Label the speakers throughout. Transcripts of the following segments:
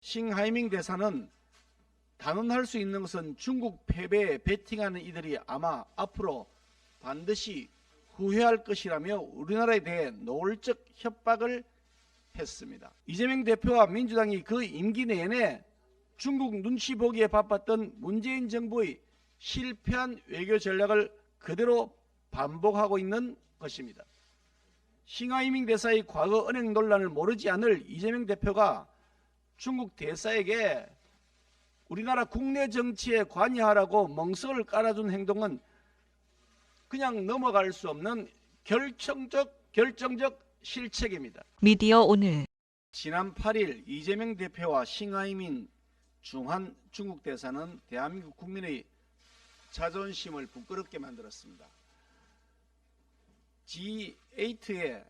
Speaker 1: 싱하이밍 대사는 단언할 수 있는 것은 중국 패배에 베팅하는 이들이 아마 앞으로 반드시 후회할 것이라며 우리나라에 대해 노골적 협박을 했습니다. 이재명 대표와 민주당이 그 임기 내내 중국 눈치 보기에 바빴던 문재인 정부의 실패한 외교 전략을 그대로 반복하고 있는 것입니다. 싱하이밍 대사의 과거 은행 논란을 모르지 않을 이재명 대표가 중국 대사에게 우리나라 국내 정치에 관여하라고 멍석을 깔아준 행동은 그냥 넘어갈 수 없는 결정적 실책입니다.
Speaker 2: 미디어 오늘
Speaker 1: 지난 8일 이재명 대표와 싱하이밍 중한 중국 대사는 대한민국 국민의 자존심을 부끄럽게 만들었습니다. G8에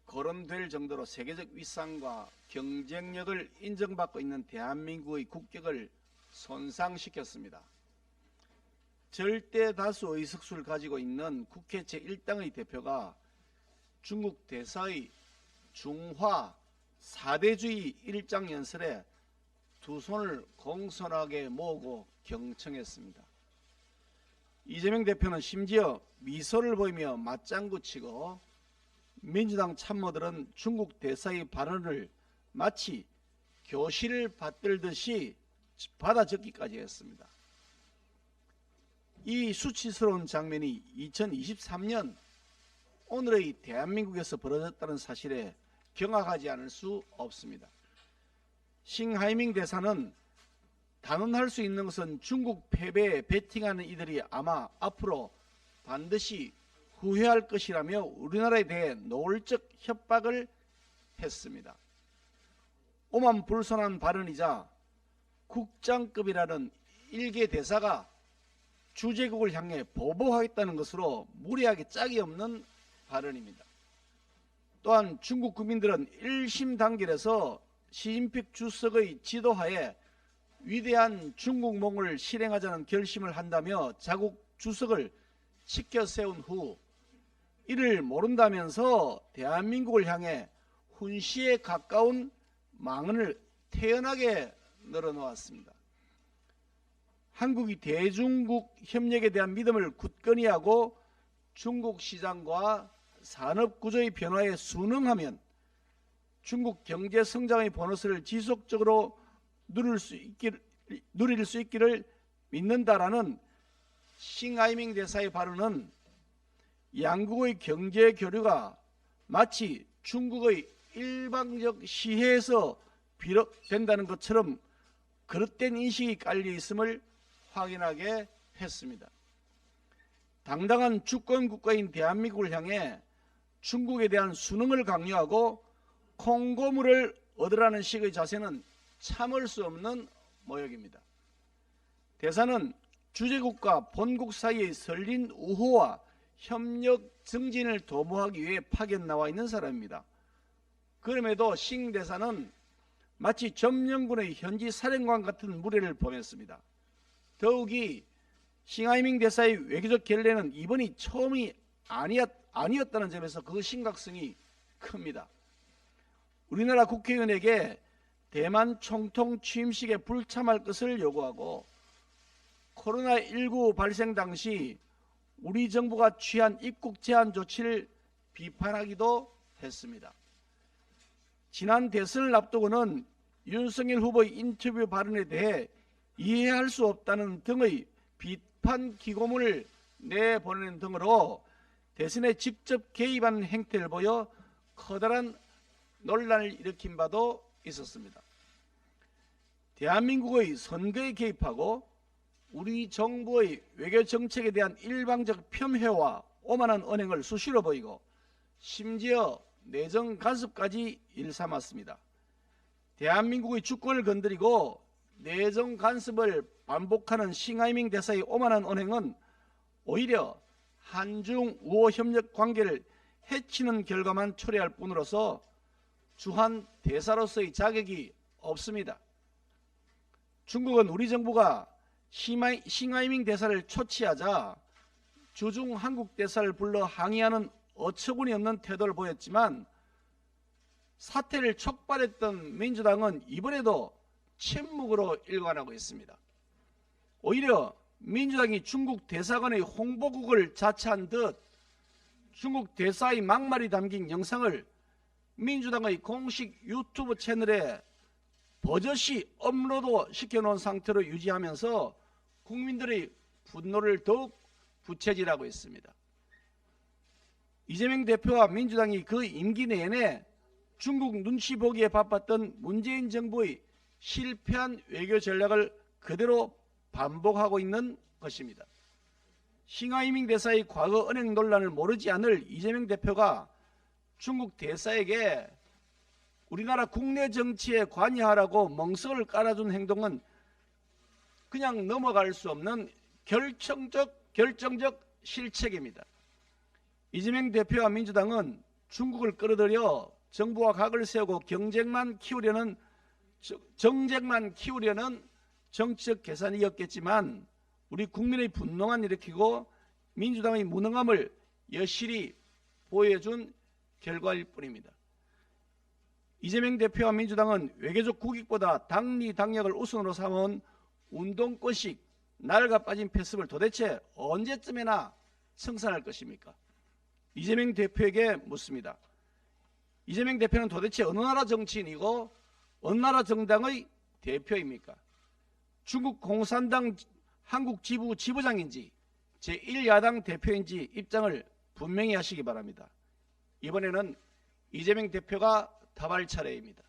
Speaker 1: 거론될 정도로 세계적 위상과 경쟁력을 인정받고 있는 대한민국의 국격을 손상시켰습니다. 절대 다수 의석수를 가지고 있는 국회 제1당의 대표가 중국 대사의 중화 4대주의 일장 연설에 두 손을 공손하게 모으고 경청했습니다. 이재명 대표는 심지어 미소를 보이며 맞장구치고 민주당 참모들은 중국 대사의 발언을 마치 교실을 받들듯이 받아 적기까지 했습니다. 이 수치스러운 장면이 2023년 오늘의 대한민국에서 벌어졌다는 사실에 경악하지 않을 수 없습니다. 싱하이밍 대사는 단언할 수 있는 것은 중국 패배에 베팅하는 이들이 아마 앞으로 반드시 후회할 것이라며 우리나라에 대해 노골적 협박을 했습니다. 오만불손한 발언이자 국장급이라는 일개 대사가 주재국을 향해 보복하겠다는 것으로 무리하게 짝이 없는 발언입니다. 또한 중국 국민들은 1심 단결에서 시진핑 주석의 지도하에 위대한 중국몽을 실행하자는 결심을 한다며 자국 주석을 치켜 세운 후 이를 모른다면서 대한민국을 향해 훈시에 가까운 망언을 태연하게 늘어놓았습니다. 한국이 대중국 협력에 대한 믿음을 굳건히 하고 중국 시장과 산업구조의 변화에 순응하면 중국 경제 성장의 보너스를 지속적으로 누릴 수 있기를 믿는다라는 싱하이밍 대사의 발언은 양국의 경제 교류가 마치 중국의 일방적 시혜에서 비롯된다는 것처럼 그릇된 인식이 깔려 있음을 확인하게 했습니다. 당당한 주권국가인 대한민국을 향해 중국에 대한 순응을 강요하고 콩고물을 얻으라는 식의 자세는 참을 수 없는 모욕입니다. 대사는 주재국과 본국 사이의 설린 우호와 협력 증진을 도모하기 위해 파견 나와 있는 사람입니다. 그럼에도 싱 대사는 마치 점령군의 현지 사령관 같은 무례를 범했습니다. 더욱이 싱하이밍 대사의 외교적 결례는 이번이 처음이 아니었다는 점에서 그 심각성이 큽니다. 우리나라 국회의원에게 대만 총통 취임식에 불참할 것을 요구하고 코로나19 발생 당시 우리 정부가 취한 입국 제한 조치를 비판하기도 했습니다. 지난 대선을 앞두고는 윤석열 후보의 인터뷰 발언에 대해 이해할 수 없다는 등의 비판 기고문을 내보내는 등으로 대선에 직접 개입하는 행태를 보여 커다란 논란을 일으킨 바도 있었습니다. 대한민국의 선거에 개입하고 우리 정부의 외교 정책에 대한 일방적 폄훼와 오만한 언행을 수시로 보이고 심지어 내정 간섭까지 일삼았습니다. 대한민국의 주권을 건드리고 내정 간섭을 반복하는 싱하이밍 대사의 오만한 언행은 오히려 한중 우호 협력 관계를 해치는 결과만 초래할 뿐으로서 주한 대사로서의 자격이 없습니다. 중국은 우리 정부가 싱하이밍 대사를 초치하자 주중 한국 대사를 불러 항의하는 어처구니 없는 태도를 보였지만 사태를 촉발했던 민주당은 이번에도 침묵으로 일관하고 있습니다. 오히려 민주당이 중국 대사관의 홍보국을 자처한 듯 중국 대사의 막말이 담긴 영상을 민주당의 공식 유튜브 채널에 버젓이 업로드 시켜놓은 상태로 유지하면서 국민들의 분노를 더욱 부채질하고 있습니다. 이재명 대표와 민주당이 그 임기 내내 중국 눈치 보기에 바빴던 문재인 정부의 실패한 외교 전략을 그대로 반복하고 있는 것입니다. 싱하이밍 대사의 과거 은행 논란을 모르지 않을 이재명 대표가 중국 대사에게 우리나라 국내 정치에 관여하라고 멍석을 깔아준 행동은 그냥 넘어갈 수 없는 결정적 실책입니다. 이재명 대표와 민주당은 중국을 끌어들여 정부와 각을 세우고 정쟁만 키우려는 정치적 계산이었겠지만 우리 국민의 분노만 일으키고 민주당의 무능함을 여실히 보여준 결과일 뿐입니다. 이재명 대표와 민주당은 외교적 국익보다 당리당략을 우선으로 삼은 운동권식 날가 빠진 패습을 도대체 언제쯤에나 청산할 것입니까? 이재명 대표에게 묻습니다. 이재명 대표는 도대체 어느 나라 정치인이고 어느 나라 정당의 대표입니까? 중국 공산당 한국 지부 지부장인지 제1야당 대표인지 입장을 분명히 하시기 바랍니다. 이번에는 이재명 대표가 답할 차례입니다.